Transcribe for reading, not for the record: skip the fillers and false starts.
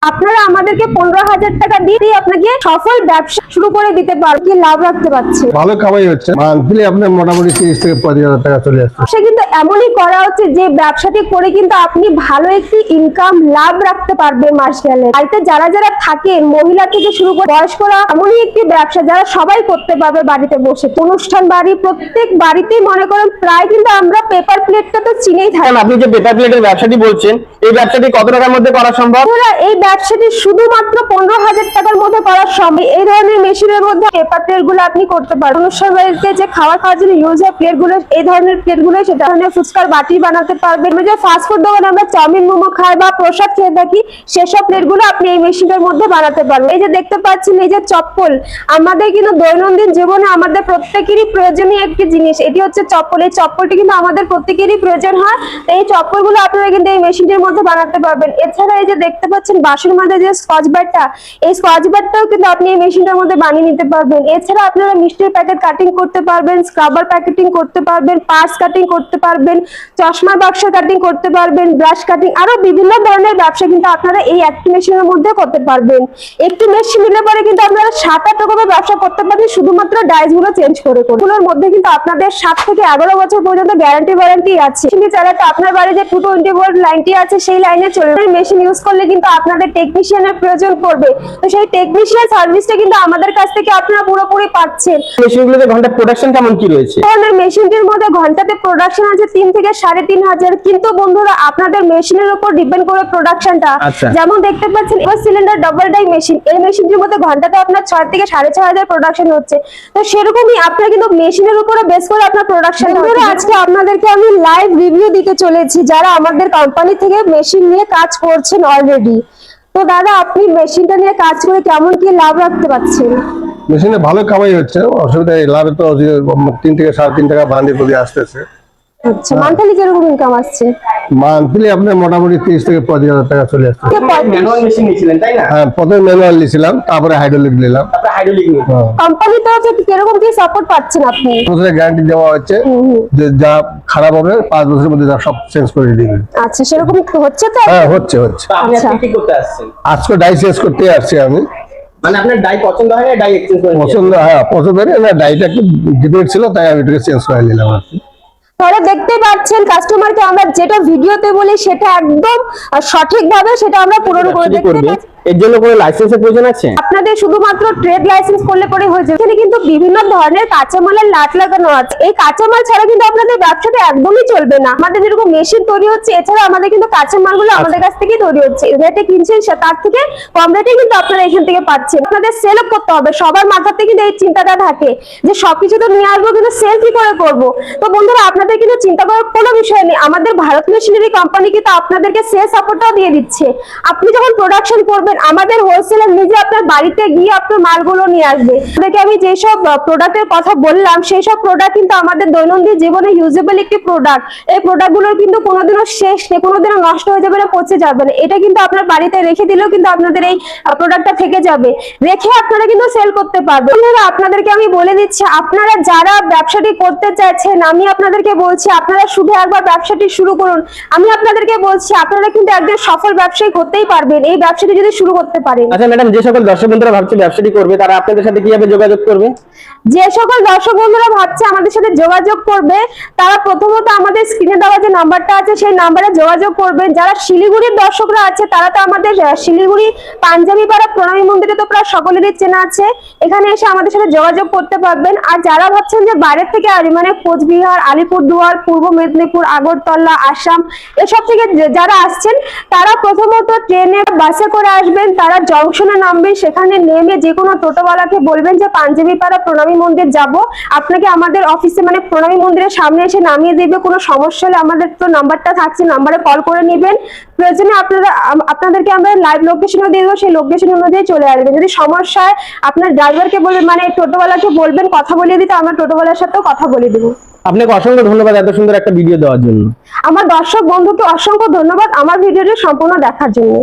আপনারা আমাদেরকে 15,000 টাকা দিয়ে আপনাকে সফল ব্যবসা শুরু করে দিতে পারবেন, কি লাভ রাখতে পারছে। ভালো কামাই হচ্ছে, মান্থলি আপনার মোটামুটি 30 থেকে 35,000 টাকা চলে আসছে। সে কিন্তু এমনই করা হচ্ছে যে ব্যবসাটি করে কিন্তু আপনি ভালো একটি ইনকাম লাভ রাখতে পারবেন মাস গেলে। বাড়িতে যারা যারা থাকেন, মহিলা থেকে শুরু করে বয়স্করা, এমনই একটি ব্যবসা যারা সবাই করতে পারবে বাড়িতে বসে। অনুষ্ঠান বাড়ি, প্রত্যেক বাড়িতেই মনে করেন প্রায় কিন্তু আমরা পেপার প্লেটটা তো চিনেই থাকি। আপনি যে পেপার প্লেটের ব্যবসাটি বলছেন, এই ব্যবসাটি কত টাকার মধ্যে করা সম্ভব? এই ব্যবসাটি শুধুমাত্র 15,000 টাকার মধ্যে করা সম্ভব। এই ধরনের মেশিনের মধ্যে পেপার প্লেট গুলো আপনি করতে পারেন। অনুষ্ঠান বাড়িতে যে খাওয়ার জন্য ইউজ হয় প্লেট গুলো, এই ধরনের প্লেট গুলো, সেটা ধরনের ফুচকার বাটি বানাতে পারবেন। যে ফাস্ট ফুড দোকানে আমরা চাউমিন মোমো খাই বা প্রসাদ খেয়ে থাকি, সেসব প্লেট গুলো আপনি এই মেশিনের মধ্যে বানাতে পারবেন। এই যে দেখতে পাচ্ছেন, এই যে চপ্পল, আমাদের কিন্তু দৈনন্দিন জীবনে আমাদের প্রত্যেকেরই প্রয়োজনীয় একটি জিনিস। এটি হচ্ছে চপ্পল। এই চপ্পলটি কিন্তু আমাদের প্রত্যেকেরই প্রয়োজন হয়। এই চপ্পল গুলো আপনারা কিন্তু এই মেশিনটির মধ্যে বানাতে পারবেন। এছাড়া এই যে দেখতে পাচ্ছেন বাঁশের মধ্যে যে স্কচ ব্রাইটটা, এই স্কচ ব্রাইটটাও কিন্তু আপনি এই মেশিনটার মধ্যে বানিয়ে নিতে পারবেন। এছাড়া আপনারা মিষ্টির প্যাকেট কাটিং করতে পারবেন, স্ক্রাবার প্যাকেটিং করতে পারবেন, পার্স কাটিং করতে পারবেন, চশমার বাক্স কাটিং করতে পারবেন, ব্রাশ কাটিং, আরো বিভিন্ন ধরনের ব্যবসা কিন্তু আপনারা এই একটি মেশিনের মধ্যে করতে পারবেন। একটি মেশিন নিলে পরে কিন্তু আপনারা 7-8 রকমের ব্যবসা করতে পারবেন, শুধুমাত্র ডাইস গুলো চেঞ্জ করে। এগুলোর মধ্যে কিন্তু আপনাদের 7 থেকে 11 বছর পর্যন্ত গ্যারান্টি ওয়ারেন্টি আছে। কিন্তু চালাতে আপনার বাড়ি যে 220 ভোল্ট লাইনটি আছে সেই লাইনে চলবে। মেশিন ইউজ করলে কিন্তু আপনাদের টেকনিশিয়ানের প্রয়োজন পড়বে, তো সেই টেকনিশিয়ান সার্ভিসটা কিন্তু আমাদের কাছ থেকে আপনারা পুরোপুরি পাচ্ছেন। মেশিনগুলোতে ঘন্টা প্রোডাকশন কেমন কি রয়েছে? ধরনের মেশিনটির মধ্যে ঘন্টাতে প্রোডাকশন আছে 3 থেকে 3,500। কিন্তু বন্ধুরা, আপনাদের মেশিনের উপর ডিপেন্ড করে প্রোডাকশনটা। যেমন দেখতে পাচ্ছেন সিলিন্ডার ডাবল ডাই মেশিন, এই মেশিনটির মধ্যে ঘন্টাতে আপনার 6 থেকে 6,500 প্রোডাকশন হচ্ছে। তো সেরকমই আপনারা কিন্তু মেশিনের উপরে বেস করে আপনার প্রোডাকশন। আজকে আপনাদেরকে আমি লাইভ রিভিউ দিতে চলেছি যারা আমাদের কোম্পানি থেকে মেশিন নিয়ে কাজ করছেন অলরেডি। তো দাদা, আপনি মেশিনটা নিয়ে কাজ করে কেমন কি লাভ রাখতে পারছেন? মেশিনে ভালো কামাই হচ্ছে, অসুবিধা নেই। লাভে তো 3 থেকে 3.5 টাকা বান্ডিল করে আসতেছে। আচ্ছা, মান্থলি কিরকম ইনকাম আসছে? মান্থলি আপনার মোটামুটি 30 থেকে 35,000 টাকা চলে আসছে। ম্যানুয়াল মেশিন নিয়েছিলেন তাই না? হ্যাঁ, প্রথমে ম্যানুয়াল নিয়েছিলাম, তারপরে হাইড্রোলিক নিলাম। তারপরে হাইড্রোলিক নিয়ে কোম্পানি তরফে কিরকম কি সাপোর্ট পাচ্ছেন আপনি? বছরের গ্যারান্টি দেওয়া হচ্ছে যে যা খারাপ হবে 5 বছরের মধ্যে সব চেঞ্জ করে দিবে। আচ্ছা, সেরকম হচ্ছে তো? হ্যাঁ, হচ্ছে। তো আপনি আজকে কি করতে আসছেন? আজকে ডাই চেঞ্জ করতে আসছি আমি। মানে আপনার ডাই পছন্দ হয় না, ডাই এক্সচেঞ্জ করে পছন্দ, হ্যাঁ পছন্দ হয় না, ডাইটা একটু ডিফেক্ট ছিল, তাই আমি এটাকে চেঞ্জ করে নিলাম আর কি। তাহলে দেখতে পাচ্ছেন, কাস্টমারকে আমরা যেটা ভিডিওতে বলি সেটা একদম সঠিকভাবে সেটা আমরা পূরণ করে দেখতে পাচ্ছি। এর জন্য কোনো লাইসেন্সের প্রয়োজন আছে? আপনাদের শুধুমাত্র ট্রেড লাইসেন্স করলে পরে হয়ে যাবে। এখানে কিন্তু বিভিন্ন ধরনের কাঁচামালের লাট লাগানো আছে। এই কাঁচামাল ছাড়া কিন্তু আপনাদের ব্যবসাটা একদমই চলবে না। আমাদের যেরকম মেশিন তৈরি হচ্ছে, এছাড়া আমাদের কিন্তু কাঁচামালগুলো আমাদের কাছ থেকেই তৈরি হচ্ছে। রেটে কিনছেন তার থেকে কম রেটে কিন্তু আপনারা এখান থেকে পাচ্ছেন। আপনাদের সেল আপ করতে হবে। সবার মাথাতে কিন্তু এই চিন্তাটা থাকে যে সবকিছু তো নিয়ে আসবো, কিন্তু সেল কি করে করবো। তো বন্ধুরা, আপনাদের কিন্তু চিন্তা করার কোনো বিষয় নেই। আমাদের ভারত মেশিনারি কোম্পানি কিন্তু আপনাদেরকে সেল সাপোর্টটাও দিয়ে দিচ্ছে। আপনি যখন প্রোডাকশন করবেন, আমাদের হোলসেলার নিজে আপনার বাড়িতে গিয়ে আপনার মালগুলো নিয়ে আসবে। আপনাকে আমি যেসব প্রোডাক্টের কথা বললাম, সেই সব প্রোডাক্ট কিন্তু আমাদের দৈনন্দিন জীবনে ইউজেবল একটি প্রোডাক্ট। এই প্রোডাক্টগুলোর কিন্তু কোনোদিনও শেষ নেই, কোনোদিনও নষ্ট হয়ে যাবে না, পচে যাবে না। এটা কিন্তু আপনার বাড়িতে রেখে দিলেও কিন্তু আপনাদের এই প্রোডাক্টটা থেকে যাবে, রেখে আপনারা কিন্তু সেল করতে পারবেন। আপনাদেরকে আমি বলে দিচ্ছি, আপনারা যারা ব্যবসাটি করতে চাইছেন, আমি আপনাদেরকে বলছি আপনারা শুধু একবার ব্যবসাটি শুরু করুন। আমি আপনাদেরকে বলছি আপনারা কিন্তু একজন সফল ব্যবসায়ী করতেই পারবেন এই ব্যবসাটি যদি শুরু করতে পারেন। আচ্ছা ম্যাডাম, যে সকল দর্শক বন্ধুরা ভাবছে ব্যবসাটি করবে, তারা আপনাদের সাথে কিভাবে যোগাযোগ করবে? যে সকল দর্শক বন্ধুরা ভাবছে আমাদের সাথে যোগাযোগ করবে, তারা প্রথমত আমাদের স্ক্রিনে দেওয়া যে নাম্বারটা আছে সেই নাম্বারে যোগাযোগ করবেন। যারা শিলিগুড়ির দর্শকরা আছে, তারা তো আমাদের শিলিগুড়ি পাঞ্জাবি পাড়া প্রণামী মন্দিরে তো প্রায় সকলেরই চেনা আছে, এখানে এসে আমাদের সাথে যোগাযোগ করতে পারবেন। আর যারা ভাবছেন যে বাইরের থেকে আসবে, মানে কোচবিহার, আলিপুরদুয়ার, পূর্ব মেদিনীপুর, আগরতলা, আসাম, এসব থেকে যারা আসছেন, তারা প্রথমত ট্রেনে বাসে করে আসবেন। তারা জংশনে নামবেন, সেখানে নেমে যে কোনো টোটোওয়ালাকে বলবেন যে পাঞ্জাবি পাড়া প্রণামী মন্দির যাব, আপনাকে আমাদের অফিসে মানে প্রণামী মন্দিরের সামনে এসে নামিয়ে দিবে। কোনো সমস্যা হলে আমাদের তো নাম্বারটা থাকছে, নাম্বারে কল করে নেবেন। প্রয়োজনে আপনাদেরকে আমরা লাইভ লোকেশনও দিয়ে দেবো, সেই লোকেশন অনুযায়ী চলে আসবেন। যদি সমস্যা হয় আপনার ড্রাইভারকে বলবেন, মানে টোটোওয়ালাকে বলবেন কথা বলিয়ে দিতে, আমরা টোটোওয়ালার সাথেও কথা বলে দেবো। আপনাকে অসংখ্য ধন্যবাদ এত সুন্দর একটা ভিডিও দেওয়ার জন্য। আমার দর্শক বন্ধুকে অসংখ্য ধন্যবাদ আমার ভিডিওটি সম্পূর্ণ দেখার জন্য।